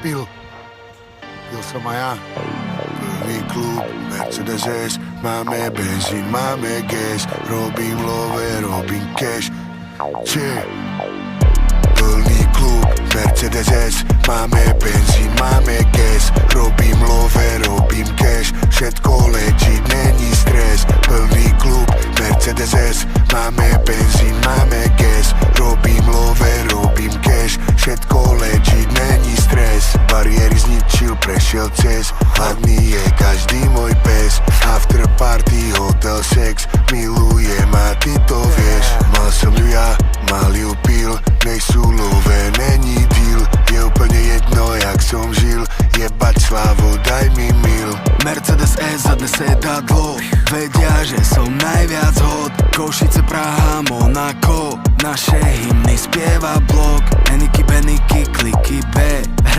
pil som aj ja. Plný klub, Mercedes S, máme benzín, máme gas, robím love, robím cash. Plný klub, Mercedes S, máme benzín, máme gas, robím love, robím cash. Všetko legit, není stres. Plný klub, Mercedes S, máme benzín, máme gas, robím love, robím cash. Všetko legit, není stres. Bariéry zničil, prešiel cez. Hladný je každý môj pes. After party, hotel, sex, milujem a ty to vieš. Mal som ju ja, mal ju pil, nejsú love, není deal. Je úplne jedno, jak som žil, jebať slavu, daj mi mil. Mercedes S za sedadlo, vedia, že som najviac hot. Košice, Praha, Monako, naše hymny spieva blok.